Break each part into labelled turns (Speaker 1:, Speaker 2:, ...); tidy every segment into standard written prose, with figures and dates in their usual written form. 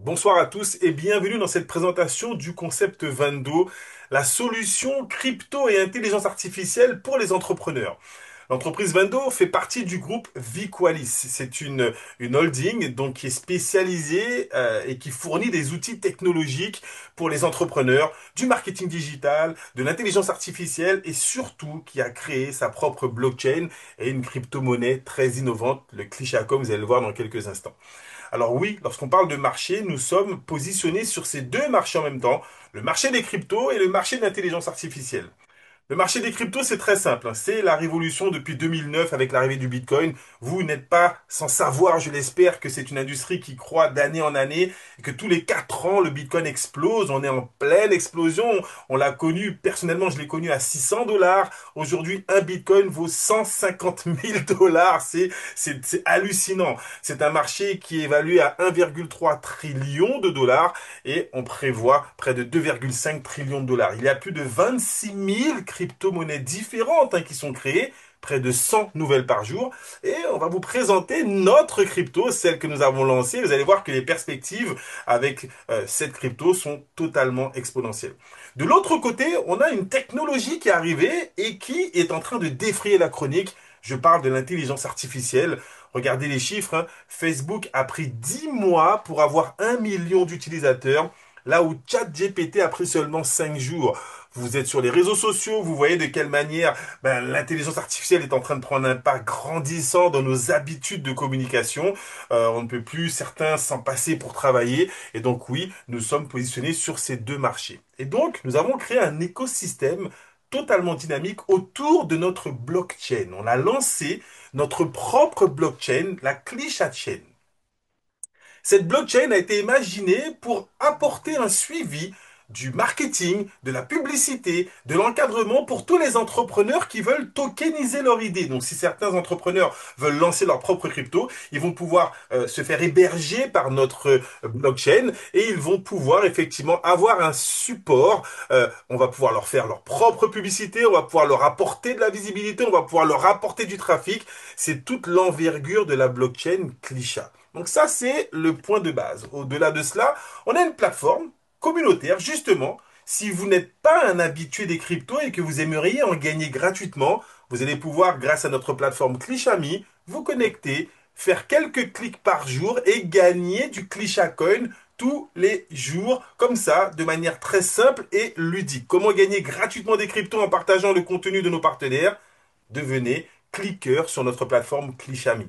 Speaker 1: Bonsoir à tous et bienvenue dans cette présentation du concept Vando, la solution crypto et intelligence artificielle pour les entrepreneurs. L'entreprise Vando fait partie du groupe Viqualis. C'est une holding donc qui est spécialisée et qui fournit des outils technologiques pour les entrepreneurs, du marketing digital, de l'intelligence artificielle et surtout qui a créé sa propre blockchain et une crypto-monnaie très innovante, le Clichacom, vous allez le voir dans quelques instants. Alors oui, lorsqu'on parle de marché, nous sommes positionnés sur ces deux marchés en même temps, le marché des cryptos et le marché de l'intelligence artificielle. Le marché des cryptos, c'est très simple, hein. C'est la révolution depuis 2009 avec l'arrivée du Bitcoin. Vous n'êtes pas sans savoir, je l'espère, que c'est une industrie qui croît d'année en année et que tous les 4 ans, le Bitcoin explose. On est en pleine explosion. On l'a connu, personnellement, je l'ai connu à 600 dollars. Aujourd'hui, un Bitcoin vaut 150 000 dollars. C'est hallucinant. C'est un marché qui est évalué à 1,3 trillion de dollars et on prévoit près de 2,5 trillions de dollars. Il y a plus de 26 000 crypto-monnaies différentes qui sont créées, près de 100 nouvelles par jour. Et on va vous présenter notre crypto, celle que nous avons lancée. Vous allez voir que les perspectives avec cette crypto sont totalement exponentielles. De l'autre côté, on a une technologie qui est arrivée et qui est en train de défrayer la chronique. Je parle de l'intelligence artificielle. Regardez les chiffres, hein. Facebook a pris 10 mois pour avoir 1 million d'utilisateurs, là où ChatGPT a pris seulement 5 jours. Vous êtes sur les réseaux sociaux, vous voyez de quelle manière l'intelligence artificielle est en train de prendre un pas grandissant dans nos habitudes de communication. On ne peut plus certains s'en passer pour travailler. Et donc oui, nous sommes positionnés sur ces deux marchés. Et donc, nous avons créé un écosystème totalement dynamique autour de notre blockchain. On a lancé notre propre blockchain, la Clichat Chain. Cette blockchain a été imaginée pour apporter un suivi du marketing, de la publicité, de l'encadrement pour tous les entrepreneurs qui veulent tokeniser leur idée. Donc si certains entrepreneurs veulent lancer leur propre crypto, ils vont pouvoir se faire héberger par notre blockchain et ils vont pouvoir effectivement avoir un support. On va pouvoir leur faire leur propre publicité, on va pouvoir leur apporter de la visibilité, on va pouvoir leur apporter du trafic. C'est toute l'envergure de la blockchain Clichat. Donc ça, c'est le point de base. Au-delà de cela, on a une plateforme communautaire, justement. Si vous n'êtes pas un habitué des cryptos et que vous aimeriez en gagner gratuitement, vous allez pouvoir, grâce à notre plateforme Clichami, vous connecter, faire quelques clics par jour et gagner du Clichacoin tous les jours, comme ça, de manière très simple et ludique. Comment gagner gratuitement des cryptos en partageant le contenu de nos partenaires? Devenez cliqueur sur notre plateforme Clichami.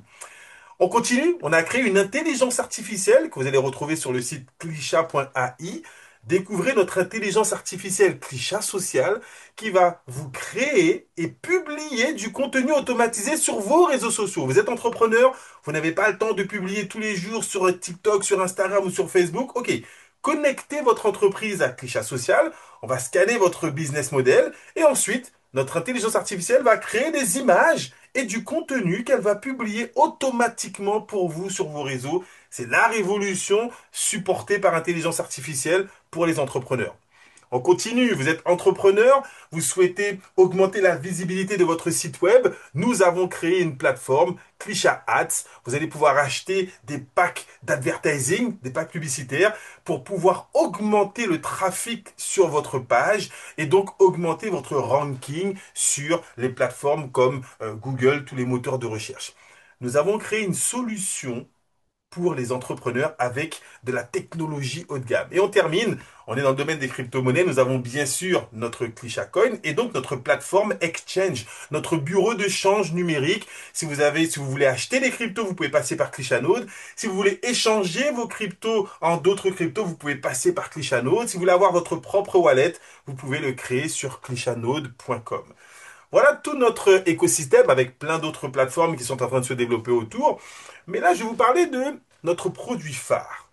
Speaker 1: On continue, on a créé une intelligence artificielle que vous allez retrouver sur le site clichat.ai. Découvrez notre intelligence artificielle Clichat Social qui va vous créer et publier du contenu automatisé sur vos réseaux sociaux. Vous êtes entrepreneur, vous n'avez pas le temps de publier tous les jours sur TikTok, sur Instagram ou sur Facebook. Ok, connectez votre entreprise à Clichat Social, on va scanner votre business model et ensuite notre intelligence artificielle va créer des images et du contenu qu'elle va publier automatiquement pour vous sur vos réseaux. C'est la révolution supportée par intelligence artificielle pour les entrepreneurs. On continue, vous êtes entrepreneur, vous souhaitez augmenter la visibilité de votre site web. Nous avons créé une plateforme, Clichat Ads. Vous allez pouvoir acheter des packs d'advertising, des packs publicitaires, pour pouvoir augmenter le trafic sur votre page et donc augmenter votre ranking sur les plateformes comme Google, tous les moteurs de recherche. Nous avons créé une solution pour les entrepreneurs avec de la technologie haut de gamme. Et on termine, on est dans le domaine des crypto-monnaies, nous avons bien sûr notre Clichatcoin et donc notre plateforme Exchange, notre bureau de change numérique. Si vous voulez acheter des cryptos, vous pouvez passer par Clichanode. Si vous voulez échanger vos cryptos en d'autres cryptos, vous pouvez passer par Clichanode. Si vous voulez avoir votre propre wallet, vous pouvez le créer sur clichanode.com. Voilà tout notre écosystème avec plein d'autres plateformes qui sont en train de se développer autour. Mais là, je vais vous parler de notre produit phare.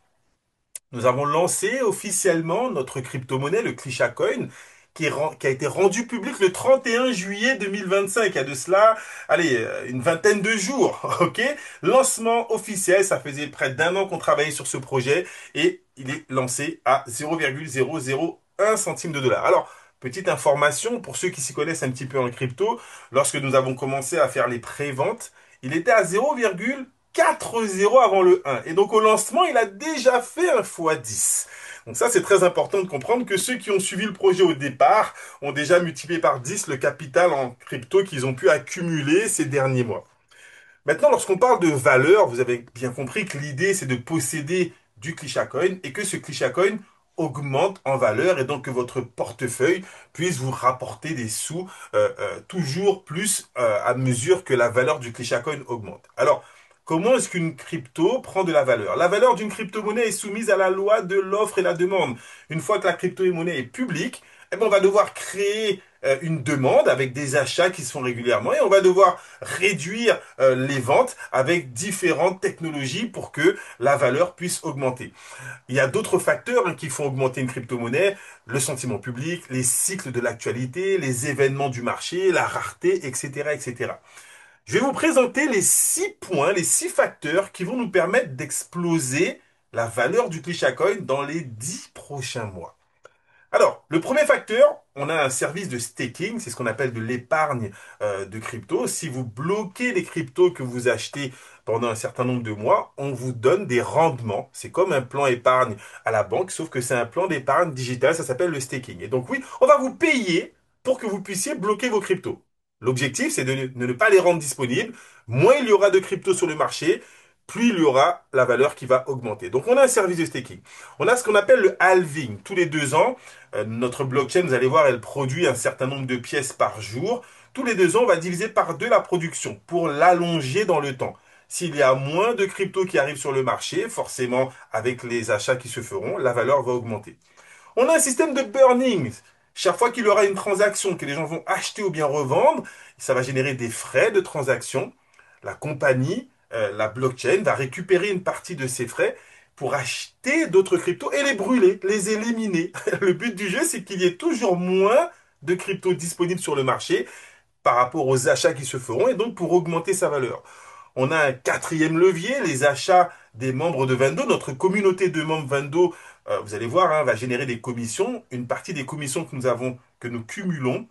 Speaker 1: Nous avons lancé officiellement notre crypto-monnaie, le Clichatcoin, qui a été rendu public le 31 juillet 2025. Il y a de cela, allez, une vingtaine de jours, ok? Lancement officiel, ça faisait près d'un an qu'on travaillait sur ce projet et il est lancé à 0,001 centime de dollar. Alors, petite information pour ceux qui s'y connaissent un petit peu en crypto, lorsque nous avons commencé à faire les pré-ventes, il était à 0,0 4 zéros avant le 1. Et donc au lancement, il a déjà fait un fois 10. Donc ça, c'est très important de comprendre que ceux qui ont suivi le projet au départ ont déjà multiplié par 10 le capital en crypto qu'ils ont pu accumuler ces derniers mois. Maintenant, lorsqu'on parle de valeur, vous avez bien compris que l'idée, c'est de posséder du ClishaCoin et que ce ClishaCoin augmente en valeur et donc que votre portefeuille puisse vous rapporter des sous toujours plus à mesure que la valeur du ClishaCoin augmente. Alors, comment est-ce qu'une crypto prend de la valeur? La valeur d'une crypto-monnaie est soumise à la loi de l'offre et la demande. Une fois que la crypto-monnaie est publique, eh ben, on va devoir créer une demande avec des achats qui se font régulièrement et on va devoir réduire les ventes avec différentes technologies pour que la valeur puisse augmenter. Il y a d'autres facteurs qui font augmenter une crypto-monnaie, le sentiment public, les cycles de l'actualité, les événements du marché, la rareté, etc., etc. Je vais vous présenter les 6 points, les 6 facteurs qui vont nous permettre d'exploser la valeur du ClishaCoin dans les 10 prochains mois. Alors, le premier facteur, on a un service de staking, c'est ce qu'on appelle de l'épargne de crypto. Si vous bloquez les cryptos que vous achetez pendant un certain nombre de mois, on vous donne des rendements. C'est comme un plan épargne à la banque, sauf que c'est un plan d'épargne digital, ça s'appelle le staking. Et donc oui, on va vous payer pour que vous puissiez bloquer vos cryptos. L'objectif, c'est de ne pas les rendre disponibles. Moins il y aura de cryptos sur le marché, plus il y aura la valeur qui va augmenter. Donc on a un service de staking. On a ce qu'on appelle le halving. Tous les 2 ans, notre blockchain, vous allez voir, elle produit un certain nombre de pièces par jour. Tous les 2 ans, on va diviser par 2 la production pour l'allonger dans le temps. S'il y a moins de cryptos qui arrivent sur le marché, forcément, avec les achats qui se feront, la valeur va augmenter. On a un système de burning. Chaque fois qu'il y aura une transaction que les gens vont acheter ou bien revendre, ça va générer des frais de transaction. La compagnie, la blockchain, va récupérer une partie de ces frais pour acheter d'autres cryptos et les brûler, les éliminer. Le but du jeu, c'est qu'il y ait toujours moins de cryptos disponibles sur le marché par rapport aux achats qui se feront et donc pour augmenter sa valeur. On a un quatrième levier, les achats des membres de Vendo. Notre communauté de membres Vendo, vous allez voir, hein, va générer des commissions. Une partie des commissions que nous avons, que nous cumulons,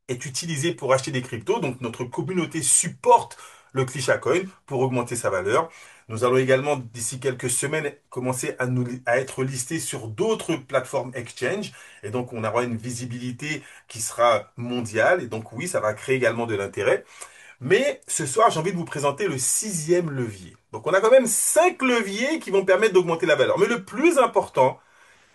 Speaker 1: est utilisée pour acheter des cryptos. Donc notre communauté supporte le ClishaCoin pour augmenter sa valeur. Nous allons également, d'ici quelques semaines, commencer à être listés sur d'autres plateformes exchange. Et donc, on aura une visibilité qui sera mondiale. Et donc, oui, ça va créer également de l'intérêt. Mais ce soir, j'ai envie de vous présenter le sixième levier. Donc on a quand même 5 leviers qui vont permettre d'augmenter la valeur. Mais le plus important,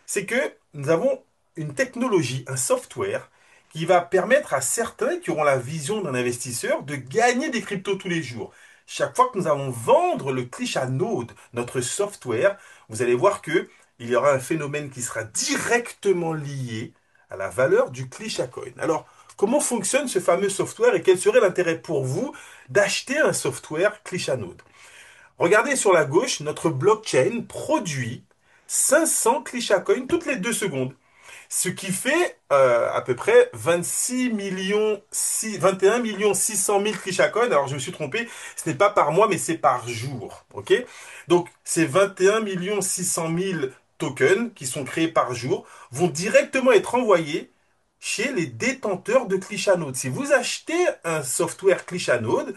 Speaker 1: c'est que nous avons une technologie, un software, qui va permettre à certains qui auront la vision d'un investisseur de gagner des cryptos tous les jours. Chaque fois que nous allons vendre le ClishaNode, notre software, vous allez voir que il y aura un phénomène qui sera directement lié à la valeur du ClishaCoin. Alors, comment fonctionne ce fameux software et quel serait l'intérêt pour vous d'acheter un software ClishaNode? Regardez sur la gauche, notre blockchain produit 500 ClishaCoins toutes les 2 secondes. Ce qui fait à peu près 26 millions, 21 millions 600 000 ClishaCoins. Alors je me suis trompé, ce n'est pas par mois, mais c'est par jour. Ok? Donc ces 21 millions 600 000 tokens qui sont créés par jour vont directement être envoyés chez les détenteurs de ClishaNode. Si vous achetez un software ClishaNode,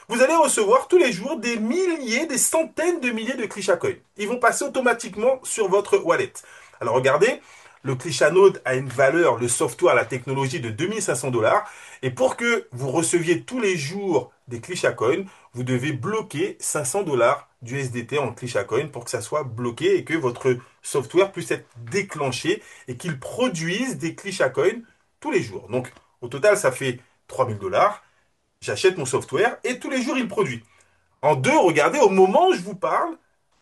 Speaker 1: vous allez recevoir tous les jours des milliers, des centaines de milliers de ClishaCoins. Ils vont passer automatiquement sur votre wallet. Alors regardez, le ClishaNode a une valeur, le software, la technologie de 2500 $. Et pour que vous receviez tous les jours des ClishaCoins, vous devez bloquer 500 $ d'USDT en ClishaCoin pour que ça soit bloqué et que votre software puisse être déclenché et qu'il produise des ClishaCoins tous les jours. Donc au total, ça fait 3000 $. J'achète mon software et tous les jours il produit. En deux, regardez, au moment où je vous parle,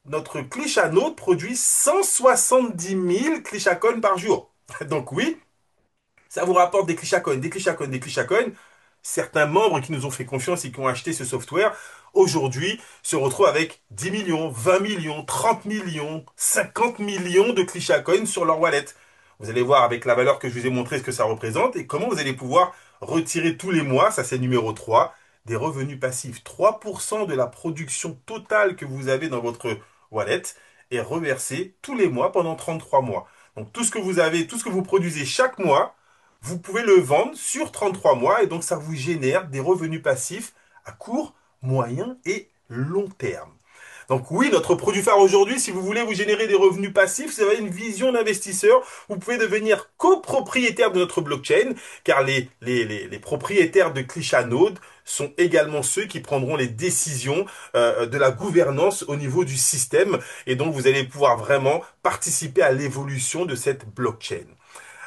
Speaker 1: notre ClishaNode produit 170 000 ClishaCoins par jour. Donc oui, ça vous rapporte des ClishaCoins, des ClishaCoins, des ClishaCoins. Certains membres qui nous ont fait confiance et qui ont acheté ce software, aujourd'hui, se retrouvent avec 10 millions, 20 millions, 30 millions, 50 millions de ClishaCoins sur leur wallet. Vous allez voir avec la valeur que je vous ai montré ce que ça représente et comment vous allez pouvoir retirer tous les mois, ça c'est numéro 3, des revenus passifs. 3% de la production totale que vous avez dans votre wallet est reversé tous les mois pendant 33 mois. Donc tout ce que vous avez, tout ce que vous produisez chaque mois, vous pouvez le vendre sur 33 mois et donc ça vous génère des revenus passifs à court, moyen et long terme. Donc oui, notre produit phare aujourd'hui, si vous voulez vous générer des revenus passifs, si vous avez une vision d'investisseur, vous pouvez devenir copropriétaire de notre blockchain, car les propriétaires de Clichanode sont également ceux qui prendront les décisions de la gouvernance au niveau du système, et donc vous allez pouvoir vraiment participer à l'évolution de cette blockchain.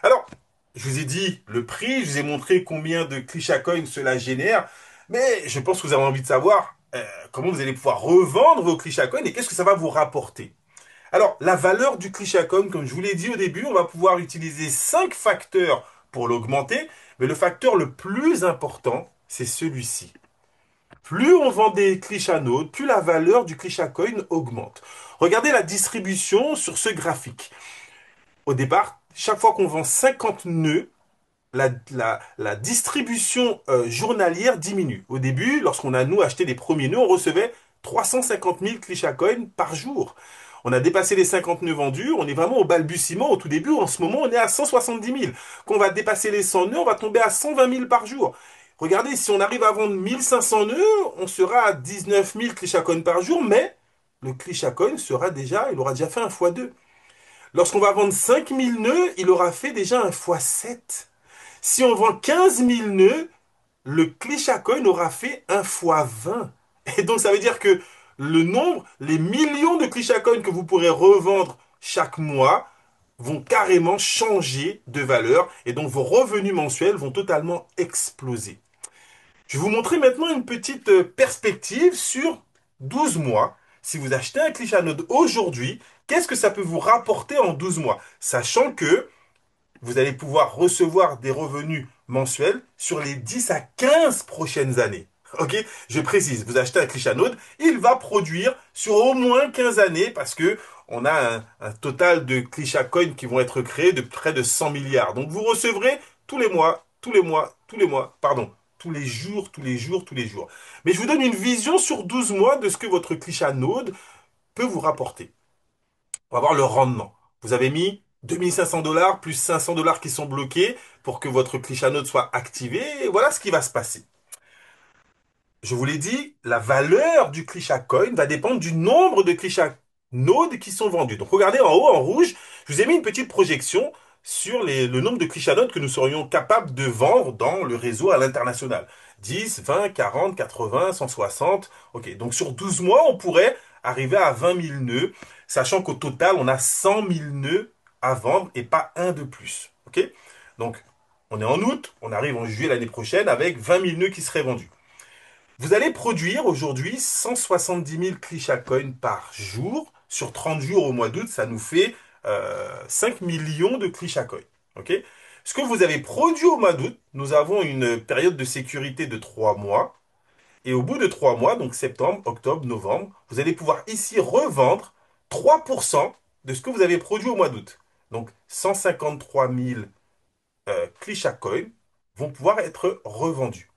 Speaker 1: Alors, je vous ai dit le prix, je vous ai montré combien de ClishaCoin cela génère, mais je pense que vous avez envie de savoir comment vous allez pouvoir revendre vos ClishaCoin et qu'est-ce que ça va vous rapporter. Alors, la valeur du ClishaCoin, comme je vous l'ai dit au début, on va pouvoir utiliser 5 facteurs pour l'augmenter, mais le facteur le plus important, c'est celui-ci. Plus on vend des ClishaNode, plus la valeur du ClishaCoin augmente. Regardez la distribution sur ce graphique. Au départ, chaque fois qu'on vend 50 nœuds, la distribution journalière diminue. Au début, lorsqu'on a, nous, acheté les premiers nœuds, on recevait 350 000 ClishaCoin par jour. On a dépassé les 50 nœuds vendus, on est vraiment au balbutiement au tout début. En ce moment, on est à 170 000. Quand on va dépasser les 100 nœuds, on va tomber à 120 000 par jour. Regardez, si on arrive à vendre 1500 nœuds, on sera à 19 000 ClishaCoin par jour, mais le ClishaCoin il aura déjà fait un x2. Lorsqu'on va vendre 5000 nœuds, il aura fait déjà un x7. Si on vend 15 000 nœuds, le ClishaCoin aura fait un fois 20. Et donc, ça veut dire que le nombre, les millions de ClishaCoin que vous pourrez revendre chaque mois vont carrément changer de valeur. Et donc, vos revenus mensuels vont totalement exploser. Je vais vous montrer maintenant une petite perspective sur 12 mois. Si vous achetez un ClishaNode aujourd'hui, qu'est-ce que ça peut vous rapporter en 12 mois? Sachant que vous allez pouvoir recevoir des revenus mensuels sur les 10 à 15 prochaines années. Ok? Je précise, vous achetez un ClishaNode, il va produire sur au moins 15 années parce que on a un total de ClishaCoin qui vont être créés de près de 100 milliards. Donc vous recevrez tous les mois, tous les mois, tous les mois, pardon, tous les jours, tous les jours, tous les jours. Mais je vous donne une vision sur 12 mois de ce que votre ClishaNode peut vous rapporter. On va voir le rendement. Vous avez mis 2500 $ plus 500 $ qui sont bloqués pour que votre ClishaNode soit activé. Et voilà ce qui va se passer. Je vous l'ai dit, la valeur du ClishaCoin va dépendre du nombre de ClishaNodes qui sont vendus. Donc regardez en haut, en rouge, je vous ai mis une petite projection sur le nombre de ClishaNodes que nous serions capables de vendre dans le réseau à l'international. 10, 20, 40, 80, 160. Ok, donc sur 12 mois, on pourrait arriver à 20 000 nœuds, sachant qu'au total, on a 100 000 nœuds à vendre et pas un de plus. Ok, donc on est en août, on arrive en juillet l'année prochaine avec 20 000 nœuds qui seraient vendus. Vous allez produire aujourd'hui 170 000 ClishaCoin par jour. Sur 30 jours au mois d'août, ça nous fait 5 millions de ClishaCoin. Ok? Ce que vous avez produit au mois d'août, nous avons une période de sécurité de 3 mois. Et au bout de 3 mois, donc septembre, octobre, novembre, vous allez pouvoir ici revendre 3% de ce que vous avez produit au mois d'août. Donc 153 000 ClishaCoin vont pouvoir être revendus.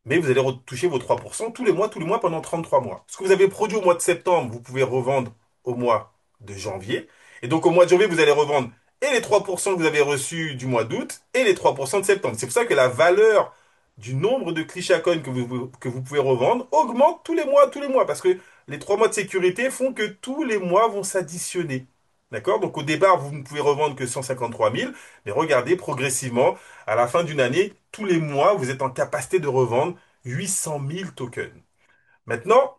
Speaker 1: Mais vous allez retoucher vos 3% tous les mois pendant 33 mois. Ce que vous avez produit au mois de septembre, vous pouvez revendre au mois de janvier. Et donc au mois de janvier, vous allez revendre et les 3% que vous avez reçus du mois d'août et les 3% de septembre. C'est pour ça que la valeur du nombre de ClishaCoin que vous pouvez revendre augmente tous les mois, parce que les 3 mois de sécurité font que tous les mois vont s'additionner. D'accord? Donc au départ, vous ne pouvez revendre que 153 000, mais regardez progressivement, à la fin d'une année, tous les mois, vous êtes en capacité de revendre 800 000 tokens. Maintenant,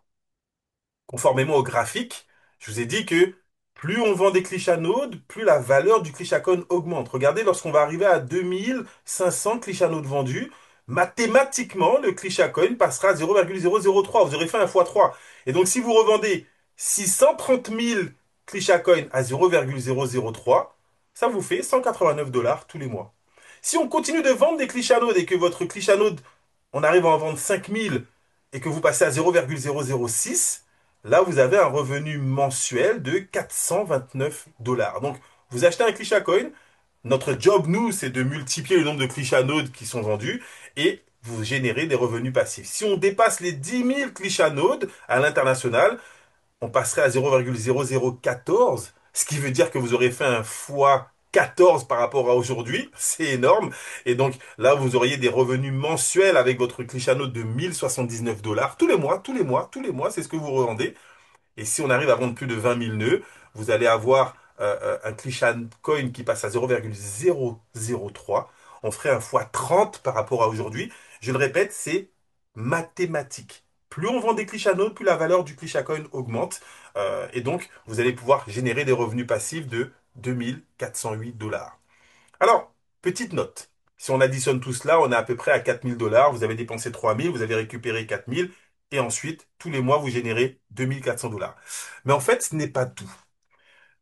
Speaker 1: conformément au graphique, je vous ai dit que plus on vend des ClishaNodes, plus la valeur du ClishaCoin augmente. Regardez, lorsqu'on va arriver à 2500 ClishaNodes vendus, mathématiquement, le ClishaCoin passera à 0,003. Vous aurez fait un x3. Et donc, si vous revendez 630 000 ClishaCoin à 0,003, ça vous fait 189 $ tous les mois. Si on continue de vendre des ClishaNodes et que votre ClishaNode, on arrive à en vendre 5000 et que vous passez à 0,006, là, vous avez un revenu mensuel de 429 $. Donc, vous achetez un ClishaCoin. Notre job, nous, c'est de multiplier le nombre de ClishaNodes qui sont vendus et vous générez des revenus passifs. Si on dépasse les 10 000 ClishaNodes à l'international, on passerait à 0,0014, ce qui veut dire que vous aurez fait un fois 14 par rapport à aujourd'hui, c'est énorme. Et donc là, vous auriez des revenus mensuels avec votre Clichanode de 1079 $ tous les mois, tous les mois, tous les mois, c'est ce que vous revendez. Et si on arrive à vendre plus de 20 000 nœuds, vous allez avoir un Clichan Coin qui passe à 0,003. On ferait un fois 30 par rapport à aujourd'hui. Je le répète, c'est mathématique. Plus on vend des Clichanodes, plus la valeur du Clichacoin augmente. Et donc, vous allez pouvoir générer des revenus passifs de 2 408 $. Alors, petite note. Si on additionne tout cela, on est à peu près à 4 000 $. Vous avez dépensé 3 000, vous avez récupéré 4 000. Et ensuite, tous les mois, vous générez 2 400 $. Mais en fait, ce n'est pas tout.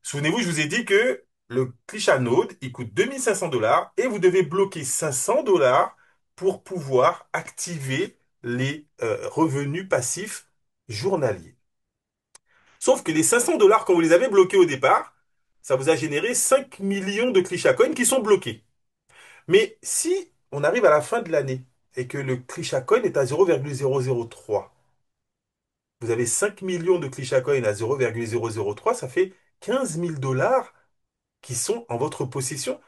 Speaker 1: Souvenez-vous, je vous ai dit que le Clichanode, il coûte 2 500 $ et vous devez bloquer 500 $ pour pouvoir activer les revenus passifs journaliers. Sauf que les 500 $, quand vous les avez bloqués au départ, ça vous a généré 5 millions de Clichacoins qui sont bloqués. Mais si on arrive à la fin de l'année et que le Clichacoin est à 0,003, vous avez 5 millions de Clichacoin à 0,003, ça fait 15 000 $ qui sont en votre possession.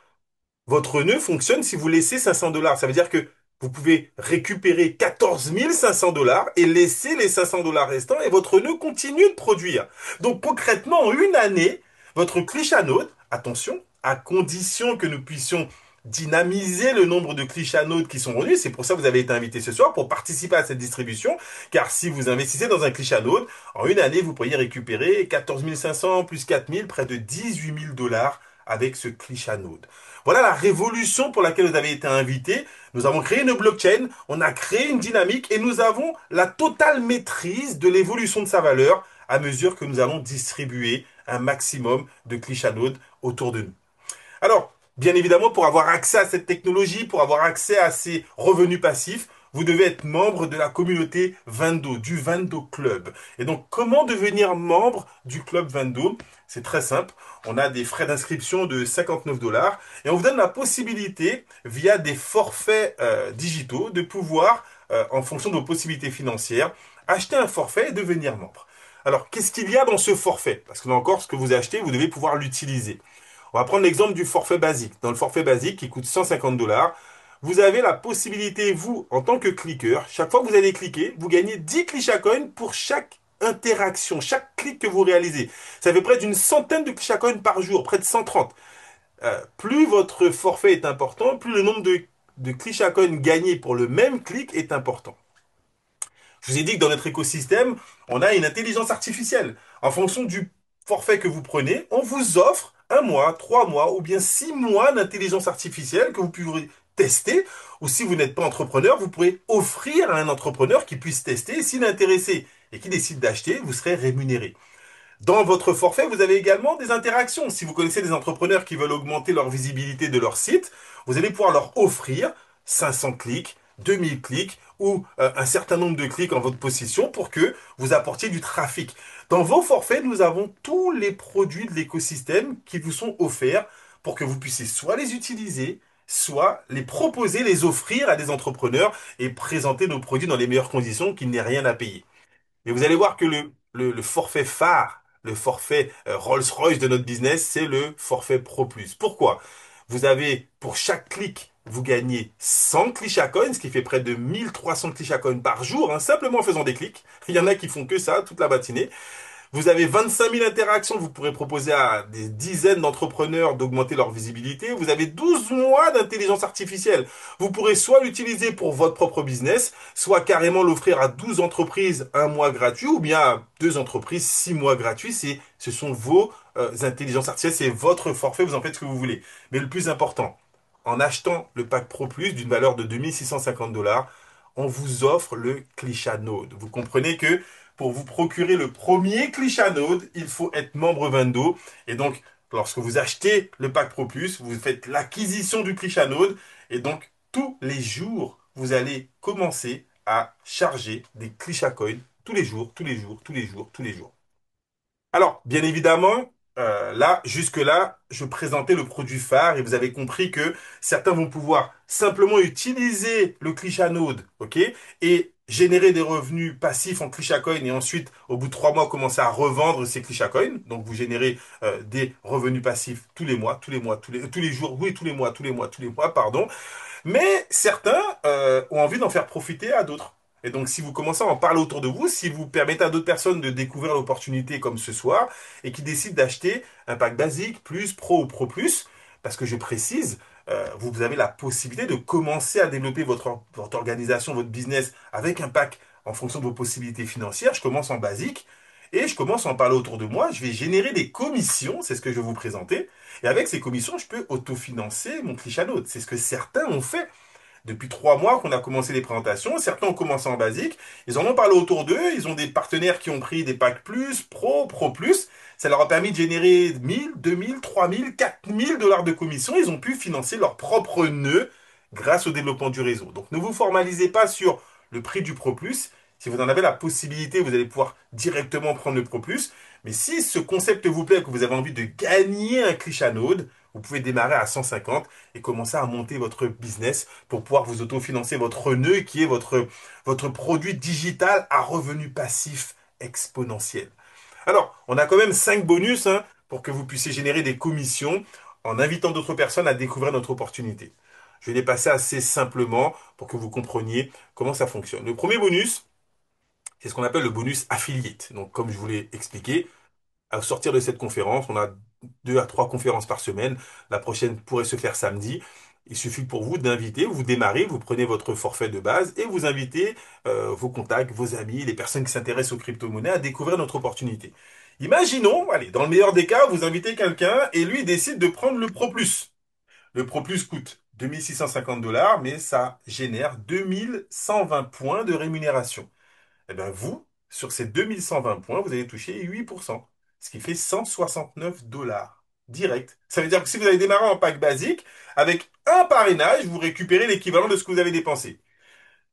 Speaker 1: Votre nœud fonctionne si vous laissez 500 $. Ça veut dire que vous pouvez récupérer 14 500 $ et laisser les 500 $ restants et votre nœud continue de produire. Donc concrètement, en une année, votre Clichanode, attention, à condition que nous puissions dynamiser le nombre de Clichanodes qui sont vendus, c'est pour ça que vous avez été invité ce soir pour participer à cette distribution, car si vous investissez dans un Clichanode, en une année, vous pourriez récupérer 14 500 plus 4 000, près de 18 000 $ avec ce Clichanode. Voilà la révolution pour laquelle vous avez été invité. Nous avons créé une blockchain, on a créé une dynamique et nous avons la totale maîtrise de l'évolution de sa valeur à mesure que nous allons distribuer un maximum de Clichanode autour de nous. Alors, bien évidemment, pour avoir accès à cette technologie, pour avoir accès à ces revenus passifs, vous devez être membre de la communauté Vando, du Vando Club. Et donc, comment devenir membre du club Vando? C'est très simple. On a des frais d'inscription de 59 $ et on vous donne la possibilité, via des forfaits digitaux, de pouvoir, en fonction de vos possibilités financières, acheter un forfait et devenir membre. Alors, qu'est-ce qu'il y a dans ce forfait? Parce que là encore, ce que vous achetez, vous devez pouvoir l'utiliser. On va prendre l'exemple du forfait basique. Dans le forfait basique qui coûte 150 $, vous avez la possibilité, vous, en tant que cliqueur, chaque fois que vous allez cliquer, vous gagnez 10 Clichacoins pour chaque interaction, chaque clic que vous réalisez. Ça fait près d'une centaine de Clichacoins par jour, près de 130. Plus votre forfait est important, plus le nombre de Clichacoins gagnés pour le même clic est important. Je vous ai dit que dans notre écosystème, on a une intelligence artificielle. En fonction du forfait que vous prenez, on vous offre 1 mois, 3 mois ou bien 6 mois d'intelligence artificielle que vous pourrez tester. Ou si vous n'êtes pas entrepreneur, vous pourrez offrir à un entrepreneur qui puisse tester. Et s'il est intéressé et qui décide d'acheter, vous serez rémunéré. Dans votre forfait, vous avez également des interactions. Si vous connaissez des entrepreneurs qui veulent augmenter leur visibilité de leur site, vous allez pouvoir leur offrir 500 clics, 2000 clics ou un certain nombre de clics en votre possession pour que vous apportiez du trafic. Dans vos forfaits, nous avons tous les produits de l'écosystème qui vous sont offerts pour que vous puissiez soit les utiliser, soit les proposer, les offrir à des entrepreneurs et présenter nos produits dans les meilleures conditions, qu'il n'y ait rien à payer. Et vous allez voir que le forfait phare, le forfait Rolls-Royce de notre business, c'est le forfait Pro Plus. Pourquoi? Vous avez, pour chaque clic, vous gagnez 100 Clichacoins, ce qui fait près de 1300 Clichacoins par jour, hein, simplement en faisant des clics. Il y en a qui font que ça toute la matinée. Vous avez 25 000 interactions, vous pourrez proposer à des dizaines d'entrepreneurs d'augmenter leur visibilité. Vous avez 12 mois d'intelligence artificielle. Vous pourrez soit l'utiliser pour votre propre business, soit carrément l'offrir à 12 entreprises 1 mois gratuit, ou bien à 2 entreprises 6 mois gratuits. Ce sont vos intelligences artificielles, c'est votre forfait, vous en faites ce que vous voulez. Mais le plus important, en achetant le pack Pro Plus d'une valeur de 2650 $, on vous offre le Clichanode. Vous comprenez que pour vous procurer le premier Clichanode, il faut être membre Vando. Et donc, lorsque vous achetez le pack Pro Plus, vous faites l'acquisition du Clichanode. Et donc, tous les jours, vous allez commencer à charger des Clichacoins tous les jours, tous les jours, tous les jours, tous les jours. Alors, bien évidemment, là, jusque-là, je présentais le produit phare et vous avez compris que certains vont pouvoir simplement utiliser le Clichanode, ok, et générer des revenus passifs en ClichaCoin et ensuite, au bout de 3 mois, commencer à revendre ces ClichaCoin. Donc, vous générez des revenus passifs tous les mois, tous les mois, tous les jours, oui, tous les mois, tous les mois, tous les mois, pardon. Mais certains ont envie d'en faire profiter à d'autres. Et donc, si vous commencez à en parler autour de vous, si vous permettez à d'autres personnes de découvrir l'opportunité comme ce soir, et qui décident d'acheter un pack basique, plus, pro ou pro plus, parce que je précise, vous avez la possibilité de commencer à développer votre organisation, votre business avec un pack en fonction de vos possibilités financières. Je commence en basique et je commence à en parler autour de moi. Je vais générer des commissions, c'est ce que je vais vous présenter. Et avec ces commissions, je peux autofinancer mon Clichanode. C'est ce que certains ont fait. Depuis 3 mois qu'on a commencé les présentations, certains ont commencé en basique, ils en ont parlé autour d'eux, ils ont des partenaires qui ont pris des packs plus, pro, pro plus. Ça leur a permis de générer 1000, 2000, 3000, 4000 $ de commission. Ils ont pu financer leur propre nœud grâce au développement du réseau. Donc ne vous formalisez pas sur le prix du Pro Plus. Si vous en avez la possibilité, vous allez pouvoir directement prendre le Pro Plus. Mais si ce concept vous plaît, que vous avez envie de gagner un Clichanode, vous pouvez démarrer à 150 et commencer à monter votre business pour pouvoir vous autofinancer votre nœud qui est votre produit digital à revenu passif exponentiel. Alors, on a quand même 5 bonus hein, pour que vous puissiez générer des commissions en invitant d'autres personnes à découvrir notre opportunité. Je vais les passer assez simplement pour que vous compreniez comment ça fonctionne. Le premier bonus, c'est ce qu'on appelle le bonus affiliate. Donc, comme je vous l'ai expliqué, à sortir de cette conférence, on a 2 à 3 conférences par semaine. La prochaine pourrait se faire samedi. Il suffit pour vous d'inviter, vous démarrez, vous prenez votre forfait de base et vous invitez vos contacts, vos amis, les personnes qui s'intéressent aux crypto-monnaies à découvrir notre opportunité. Imaginons, allez, dans le meilleur des cas, vous invitez quelqu'un et lui décide de prendre le Pro Plus. Le Pro Plus coûte 2650 $, mais ça génère 2120 points de rémunération. Eh bien, vous, sur ces 2120 points, vous allez toucher 8%, ce qui fait 169 $ direct. Ça veut dire que si vous avez démarré en pack basique, avec un parrainage, vous récupérez l'équivalent de ce que vous avez dépensé.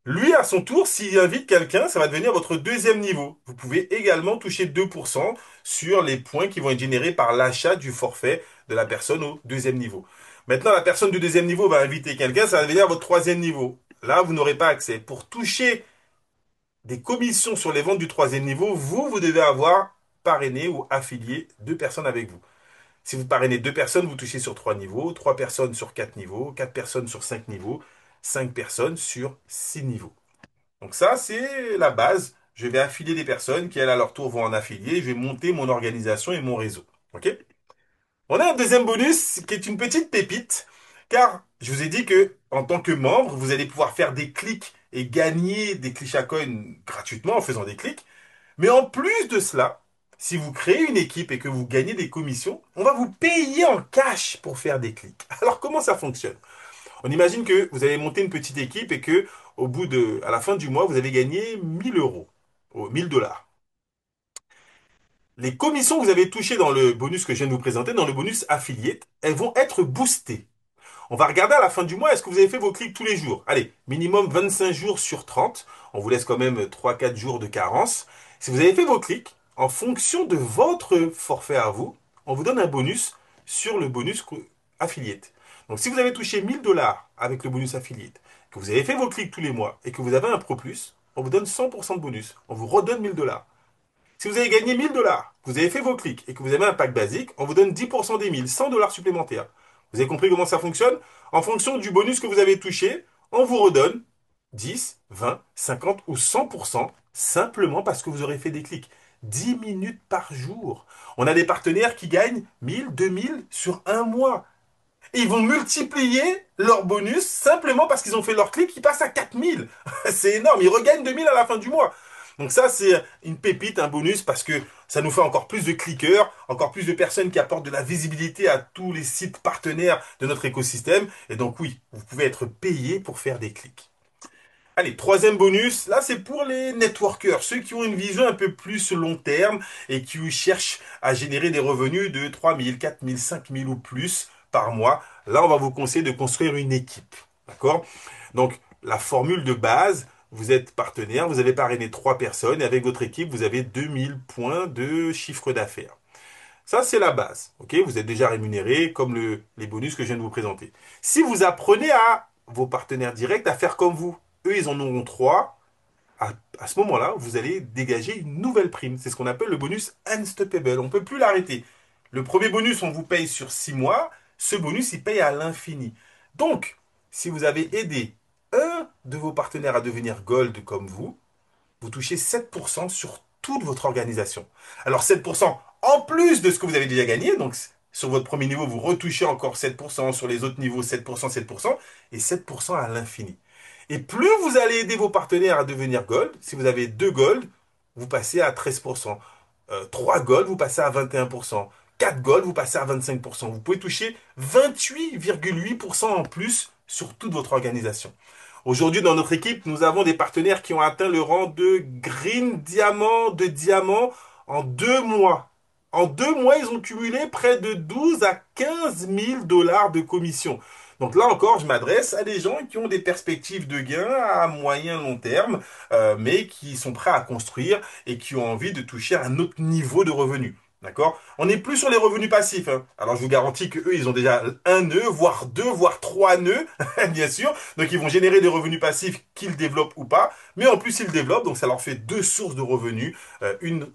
Speaker 1: Lui, à son tour, s'il invite quelqu'un, ça va devenir votre deuxième niveau. Vous pouvez également toucher 2% sur les points qui vont être générés par l'achat du forfait de la personne au deuxième niveau. Maintenant, la personne du deuxième niveau va inviter quelqu'un, ça va devenir votre troisième niveau. Là, vous n'aurez pas accès. Pour toucher des commissions sur les ventes du troisième niveau, vous devez avoir parrainé ou affilié 2 personnes avec vous. Si vous parrainez 2 personnes, vous touchez sur 3 niveaux, 3 personnes sur 4 niveaux, 4 personnes sur 5 niveaux, 5 personnes sur 6 niveaux. Donc ça, c'est la base. Je vais affilier des personnes qui, elles, à leur tour, vont en affilier. Je vais monter mon organisation et mon réseau. OK? On a un deuxième bonus qui est une petite pépite, car je vous ai dit que en tant que membre, vous allez pouvoir faire des clics et gagner des ClichaCoin gratuitement en faisant des clics. Mais en plus de cela, si vous créez une équipe et que vous gagnez des commissions, on va vous payer en cash pour faire des clics. Alors comment ça fonctionne? On imagine que vous avez monté une petite équipe et que à la fin du mois, vous avez gagné 1000 €, 1000 $. Les commissions que vous avez touchées dans le bonus que je viens de vous présenter, dans le bonus affiliate, elles vont être boostées. On va regarder à la fin du mois, est-ce que vous avez fait vos clics tous les jours? Allez, minimum 25 jours sur 30. On vous laisse quand même 3 4 jours de carence. Si vous avez fait vos clics, en fonction de votre forfait à vous, on vous donne un bonus sur le bonus affiliate. Donc si vous avez touché 1000 $ avec le bonus affiliate, que vous avez fait vos clics tous les mois et que vous avez un Pro Plus, on vous donne 100% de bonus. On vous redonne 1000 $. Si vous avez gagné 1000 $, que vous avez fait vos clics et que vous avez un pack basique, on vous donne 10% des 1000, 100 $ supplémentaires. Vous avez compris comment ça fonctionne? En fonction du bonus que vous avez touché, on vous redonne 10, 20, 50 ou 100% simplement parce que vous aurez fait des clics. 10 minutes par jour. On a des partenaires qui gagnent 1000, 2000 sur un mois. Et ils vont multiplier leur bonus simplement parce qu'ils ont fait leur clic qui passe à 4000. C'est énorme. Ils regagnent 2000 à la fin du mois. Donc ça, c'est une pépite, un bonus, parce que ça nous fait encore plus de cliqueurs, encore plus de personnes qui apportent de la visibilité à tous les sites partenaires de notre écosystème. Et donc oui, vous pouvez être payé pour faire des clics. Allez, troisième bonus, là c'est pour les networkers, ceux qui ont une vision un peu plus long terme et qui cherchent à générer des revenus de 3000, 4000, 5000 ou plus par mois. Là, on va vous conseiller de construire une équipe. D'accord? Donc, la formule de base, vous êtes partenaire, vous avez parrainé 3 personnes et avec votre équipe, vous avez 2000 points de chiffre d'affaires. Ça, c'est la base. Ok? Vous êtes déjà rémunéré comme les bonus que je viens de vous présenter. Si vous apprenez à vos partenaires directs à faire comme vous, eux, ils en auront 3. à ce moment-là, vous allez dégager une nouvelle prime. C'est ce qu'on appelle le bonus unstoppable. On ne peut plus l'arrêter. Le premier bonus, on vous paye sur 6 mois. Ce bonus, il paye à l'infini. Donc, si vous avez aidé un de vos partenaires à devenir gold comme vous touchez 7% sur toute votre organisation. Alors 7% en plus de ce que vous avez déjà gagné, donc sur votre premier niveau, vous retouchez encore 7%, sur les autres niveaux 7%, 7%, et 7% à l'infini. Et plus vous allez aider vos partenaires à devenir gold, si vous avez 2 gold, vous passez à 13%. 3 gold, vous passez à 21%. 4 gold, vous passez à 25%. Vous pouvez toucher 28,8% en plus sur toute votre organisation. Aujourd'hui, dans notre équipe, nous avons des partenaires qui ont atteint le rang de Green Diamant, de diamant en 2 mois. En 2 mois, ils ont cumulé près de 12 à 15 000 dollars de commission. Donc là encore, je m'adresse à des gens qui ont des perspectives de gains à moyen long terme, mais qui sont prêts à construire et qui ont envie de toucher un autre niveau de revenus. D'accord? On n'est plus sur les revenus passifs, hein. Alors je vous garantis que eux, ils ont déjà un nœud, voire deux, voire trois nœuds, bien sûr. Donc ils vont générer des revenus passifs qu'ils développent ou pas. Mais en plus, ils développent, donc ça leur fait deux sources de revenus, une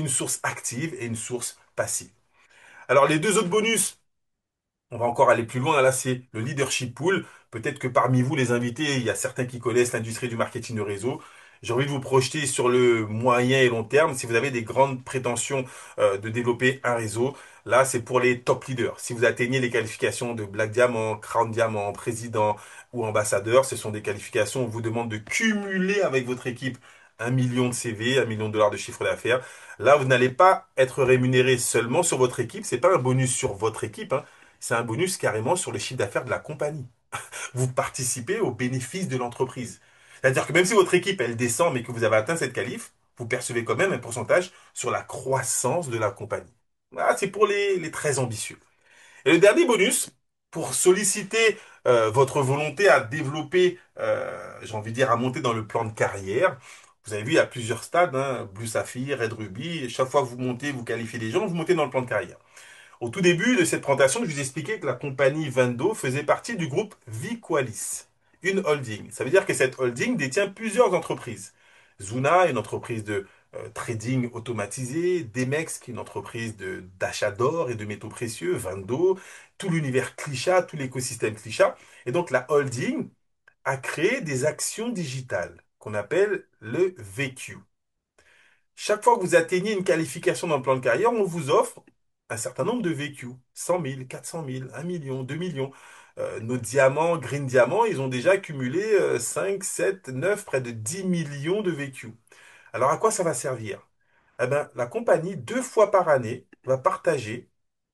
Speaker 1: source active et une source passive. Alors les deux autres bonus, on va encore aller plus loin. Là, c'est le leadership pool. Peut-être que parmi vous, les invités, il y a certains qui connaissent l'industrie du marketing de réseau. J'ai envie de vous projeter sur le moyen et long terme. Si vous avez des grandes prétentions de développer un réseau, là, c'est pour les top leaders. Si vous atteignez les qualifications de Black Diamond, Crown Diamond, président ou ambassadeur, ce sont des qualifications où on vous demande de cumuler avec votre équipe 1 million de CV, 1 million de dollars de chiffre d'affaires. Là, vous n'allez pas être rémunéré seulement sur votre équipe. C'est pas un bonus sur votre équipe, hein, c'est un bonus carrément sur le chiffre d'affaires de la compagnie. Vous participez aux bénéfices de l'entreprise. C'est-à-dire que même si votre équipe, elle descend, mais que vous avez atteint cette qualif, vous percevez quand même un pourcentage sur la croissance de la compagnie. Voilà, c'est pour les très ambitieux. Et le dernier bonus, pour solliciter votre volonté à développer, j'ai envie de dire, à monter dans le plan de carrière. Vous avez vu, il y a plusieurs stades, hein, Blue Saphir, Red Ruby. Chaque fois que vous montez, vous qualifiez les gens, vous montez dans le plan de carrière. Au tout début de cette présentation, je vous expliquais que la compagnie Vando faisait partie du groupe Viqualis, une holding. Ça veut dire que cette holding détient plusieurs entreprises. Zuna, une entreprise de trading automatisé, Demex, qui est une entreprise d'achat d'or et de métaux précieux, Vando, tout l'univers Clichat, tout l'écosystème Clichat. Et donc la holding a créé des actions digitales qu'on appelle le VQ. Chaque fois que vous atteignez une qualification dans le plan de carrière, on vous offre un certain nombre de VQ. 100 000, 400 000, 1 million, 2 millions. Nos diamants, Green Diamond, ils ont déjà accumulé 5, 7, 9, près de 10 millions de VQ. Alors à quoi ça va servir? Eh ben, la compagnie, 2 fois par année, va partager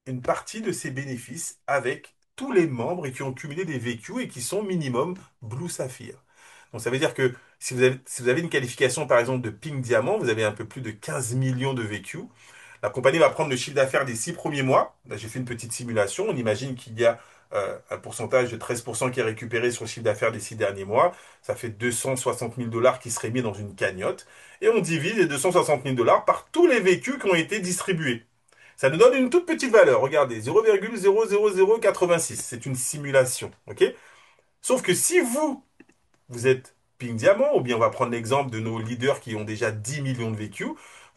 Speaker 1: une partie de ses bénéfices avec tous les membres qui ont cumulé des VQ et qui sont minimum Blue Saphir. Donc ça veut dire que si vous avez une qualification par exemple de Pink Diamant, vous avez un peu plus de 15 millions de VQ. La compagnie va prendre le chiffre d'affaires des 6 premiers mois. Là, j'ai fait une petite simulation. On imagine qu'il y a un pourcentage de 13% qui est récupéré sur le chiffre d'affaires des 6 derniers mois. Ça fait 260 000 dollars qui seraient mis dans une cagnotte. Et on divise les 260 000 dollars par tous les véhicules qui ont été distribués. Ça nous donne une toute petite valeur. Regardez, 0,00086. C'est une simulation. OK? Sauf que si vous êtes Pink Diamant, ou bien on va prendre l'exemple de nos leaders qui ont déjà 10 millions de VQ,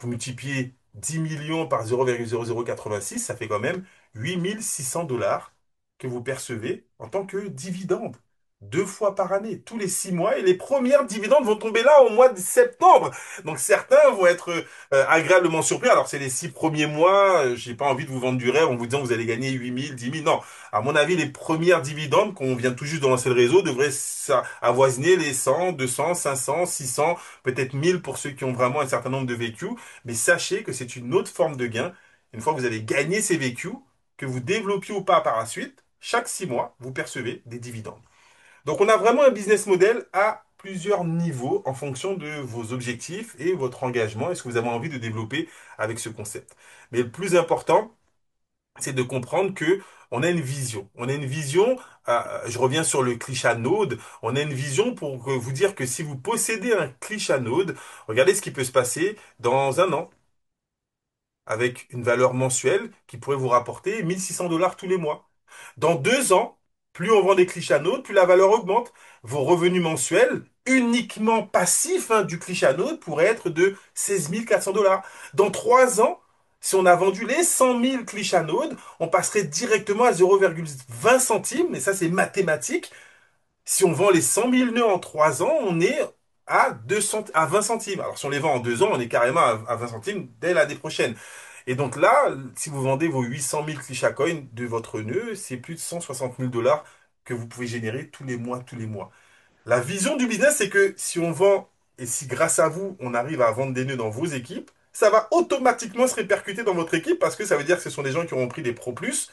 Speaker 1: vous multipliez 10 millions par 0,0086, ça fait quand même 8600 dollars que vous percevez en tant que dividende. 2 fois par année, tous les 6 mois, et les premières dividendes vont tomber là au mois de septembre. Donc certains vont être agréablement surpris. Alors c'est les 6 premiers mois, j'ai pas envie de vous vendre du rêve en vous disant que vous allez gagner 8000, 10 000. Non, à mon avis, les premières dividendes qu'on vient tout juste de lancer le réseau devraient avoisiner les 100, 200, 500, 600, peut-être 1000 pour ceux qui ont vraiment un certain nombre de vécus. Mais sachez que c'est une autre forme de gain. Une fois que vous avez gagné ces vécus, que vous développiez ou pas par la suite, chaque 6 mois, vous percevez des dividendes. Donc on a vraiment un business model à plusieurs niveaux en fonction de vos objectifs et votre engagement et ce que vous avez envie de développer avec ce concept. Mais le plus important, c'est de comprendre que on a une vision. On a une vision, je reviens sur le Clichat Node, on a une vision pour vous dire que si vous possédez un Clichat Node, regardez ce qui peut se passer dans un an, avec une valeur mensuelle qui pourrait vous rapporter 1600 dollars tous les mois. Dans 2 ans, Plus on vend des clichanodes, plus la valeur augmente. Vos revenus mensuels, uniquement passifs du clichanode, pourraient être de 16 400 dollars. Dans 3 ans, si on a vendu les 100 000 clichanodes, on passerait directement à 0,20 centimes, et ça c'est mathématique. Si on vend les 100 000 nœuds en 3 ans, on est à 20 centimes. Alors si on les vend en 2 ans, on est carrément à 20 centimes dès l'année prochaine. Et donc là, si vous vendez vos 800 000 Clichat de votre nœud, c'est plus de 160 000 dollars que vous pouvez générer tous les mois, tous les mois. La vision du business, c'est que si on vend, et si grâce à vous, on arrive à vendre des nœuds dans vos équipes, ça va automatiquement se répercuter dans votre équipe parce que ça veut dire que ce sont des gens qui auront pris des Pro Plus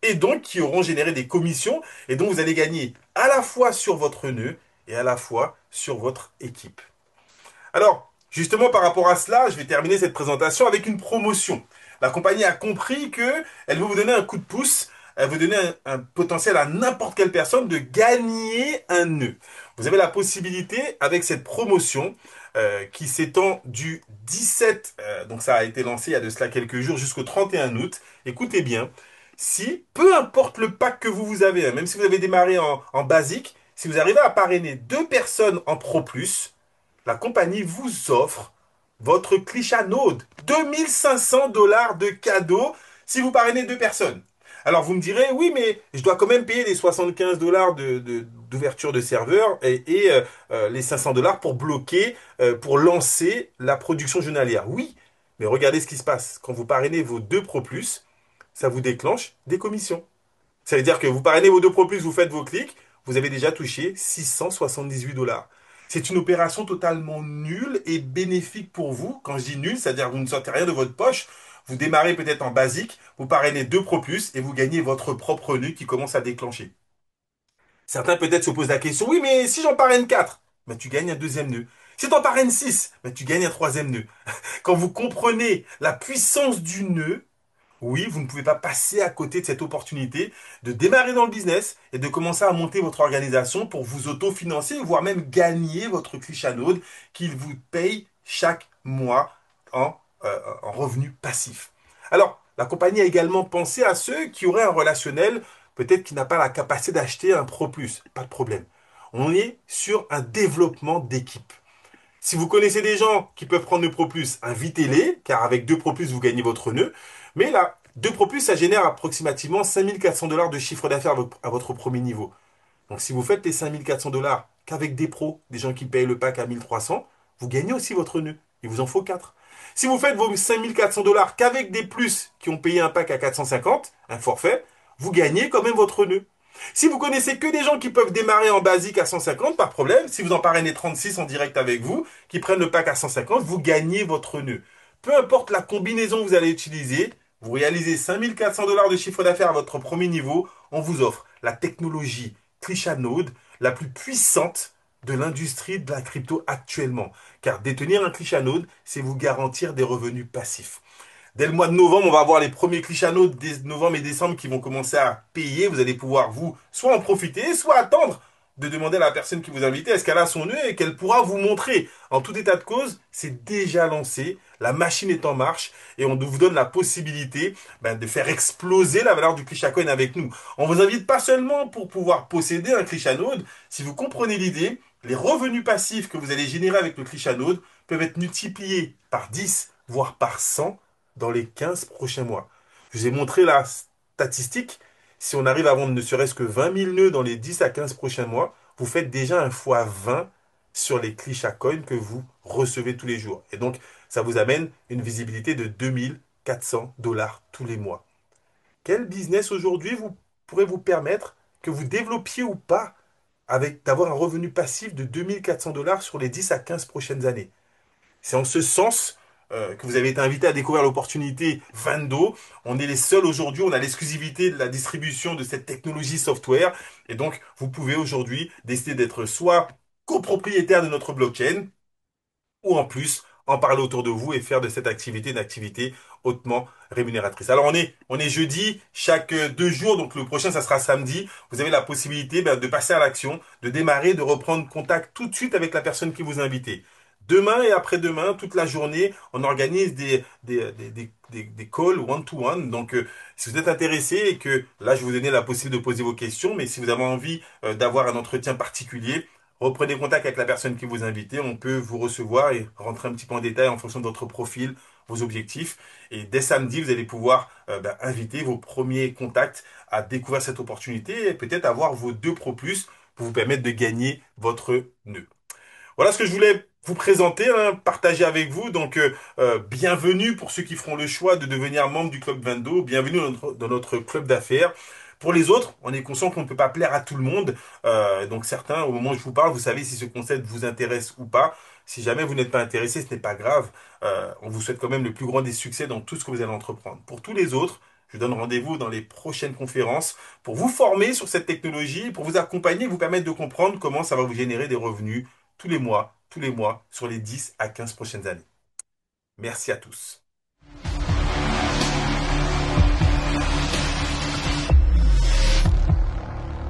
Speaker 1: et donc qui auront généré des commissions et donc vous allez gagner à la fois sur votre nœud et à la fois sur votre équipe. Alors, justement, par rapport à cela, je vais terminer cette présentation avec une promotion. La compagnie a compris que elle veut vous donner un coup de pouce, elle veut donner un potentiel à n'importe quelle personne de gagner un nœud. Vous avez la possibilité, avec cette promotion, qui s'étend du 17, donc ça a été lancé il y a de cela quelques jours, jusqu'au 31 août. Écoutez bien, si, peu importe le pack que vous avez, même si vous avez démarré en basique, si vous arrivez à parrainer 2 personnes en Pro Plus, la compagnie vous offre votre Clichanode. 2500 dollars de cadeau si vous parrainez 2 personnes. Alors vous me direz, oui, mais je dois quand même payer les 75 dollars d'ouverture de serveur et les 500 dollars pour bloquer, pour lancer la production journalière. Oui, mais regardez ce qui se passe. Quand vous parrainez vos 2 Pro Plus, ça vous déclenche des commissions. Ça veut dire que vous parrainez vos 2 Pro Plus, vous faites vos clics, vous avez déjà touché 678 dollars. C'est une opération totalement nulle et bénéfique pour vous. Quand je dis nulle, c'est-à-dire que vous ne sortez rien de votre poche. Vous démarrez peut-être en basique, vous parrainez 2 Pro Plus et vous gagnez votre propre nœud qui commence à déclencher. Certains peut-être se posent la question, oui, mais si j'en parraine 4, ben, tu gagnes un deuxième nœud. Si tu en parraines 6, ben, tu gagnes un troisième nœud. Quand vous comprenez la puissance du nœud, oui, vous ne pouvez pas passer à côté de cette opportunité de démarrer dans le business et de commencer à monter votre organisation pour vous autofinancer, voire même gagner votre Clichanode qu'il vous paye chaque mois en, en revenu passif. Alors, la compagnie a également pensé à ceux qui auraient un relationnel, peut-être qui n'a pas la capacité d'acheter un Pro Plus. Pas de problème. On est sur un développement d'équipe. Si vous connaissez des gens qui peuvent prendre le Pro Plus, invitez-les, car avec 2 Pro Plus, vous gagnez votre nœud. Mais là, 2 Pro Plus, ça génère approximativement 5400 dollars de chiffre d'affaires à votre premier niveau. Donc si vous faites les 5400 dollars qu'avec des pros, des gens qui payent le pack à 1300, vous gagnez aussi votre nœud. Il vous en faut 4. Si vous faites vos 5400 dollars qu'avec des plus qui ont payé un pack à 450, un forfait, vous gagnez quand même votre nœud. Si vous connaissez que des gens qui peuvent démarrer en basique à 150, pas de problème. Si vous en parrainez 36 en direct avec vous, qui prennent le pack à 150, vous gagnez votre nœud. Peu importe la combinaison que vous allez utiliser, vous réalisez 5400 dollars de chiffre d'affaires à votre premier niveau, on vous offre la technologie Clichanode la plus puissante de l'industrie de la crypto actuellement. Car détenir un Clichanode, c'est vous garantir des revenus passifs. Dès le mois de novembre, on va avoir les premiers clichanodes dès novembre et décembre qui vont commencer à payer. Vous allez pouvoir, vous, soit en profiter, soit attendre de demander à la personne qui vous invite est-ce qu'elle a son nœud et qu'elle pourra vous montrer. En tout état de cause, c'est déjà lancé, la machine est en marche et on vous donne la possibilité de faire exploser la valeur du Clichat avec nous. On vous invite pas seulement pour pouvoir posséder un Clichanode, si vous comprenez l'idée, les revenus passifs que vous allez générer avec le Clichanode peuvent être multipliés par 10, voire par 100 dans les 15 prochains mois. Je vous ai montré la statistique. Si on arrive à vendre ne serait-ce que 20 000 nœuds dans les 10 à 15 prochains mois, vous faites déjà un fois 20 sur les Clichat Coins que vous recevez tous les jours. Et donc, ça vous amène une visibilité de 2400 dollars tous les mois. Quel business aujourd'hui vous pourrait vous permettre, que vous développiez ou pas, avec d'avoir un revenu passif de 2400 dollars sur les 10 à 15 prochaines années? C'est en ce sens que vous avez été invité à découvrir l'opportunité Vando. On est les seuls aujourd'hui, on a l'exclusivité de la distribution de cette technologie software. Et donc, vous pouvez aujourd'hui décider d'être soit copropriétaire de notre blockchain, ou en plus en parler autour de vous et faire de cette activité une activité hautement rémunératrice. Alors on est jeudi, chaque 2 jours, donc le prochain ça sera samedi. Vous avez la possibilité de passer à l'action, de démarrer, de reprendre contact tout de suite avec la personne qui vous a invité. Demain et après-demain, toute la journée, on organise des calls one-to-one. Donc, si vous êtes intéressé et que là, je vais vous donner la possibilité de poser vos questions, mais si vous avez envie d'avoir un entretien particulier, reprenez contact avec la personne qui vous a invité. On peut vous recevoir et rentrer un petit peu en détail en fonction de votre profil, vos objectifs. Et dès samedi, vous allez pouvoir inviter vos premiers contacts à découvrir cette opportunité et peut-être avoir vos 2 Pro Plus pour vous permettre de gagner votre nœud. Voilà ce que je voulais vous présenter, hein, partager avec vous. Donc, bienvenue pour ceux qui feront le choix de devenir membre du Club Vendo. Bienvenue dans notre club d'affaires. Pour les autres, on est conscient qu'on ne peut pas plaire à tout le monde. Donc, certains, au moment où je vous parle, vous savez si ce concept vous intéresse ou pas. Si jamais vous n'êtes pas intéressé, ce n'est pas grave. On vous souhaite quand même le plus grand des succès dans tout ce que vous allez entreprendre. Pour tous les autres, je vous donne rendez-vous dans les prochaines conférences pour vous former sur cette technologie, pour vous accompagner, vous permettre de comprendre comment ça va vous générer des revenus tous les mois, sur les 10 à 15 prochaines années. Merci à tous.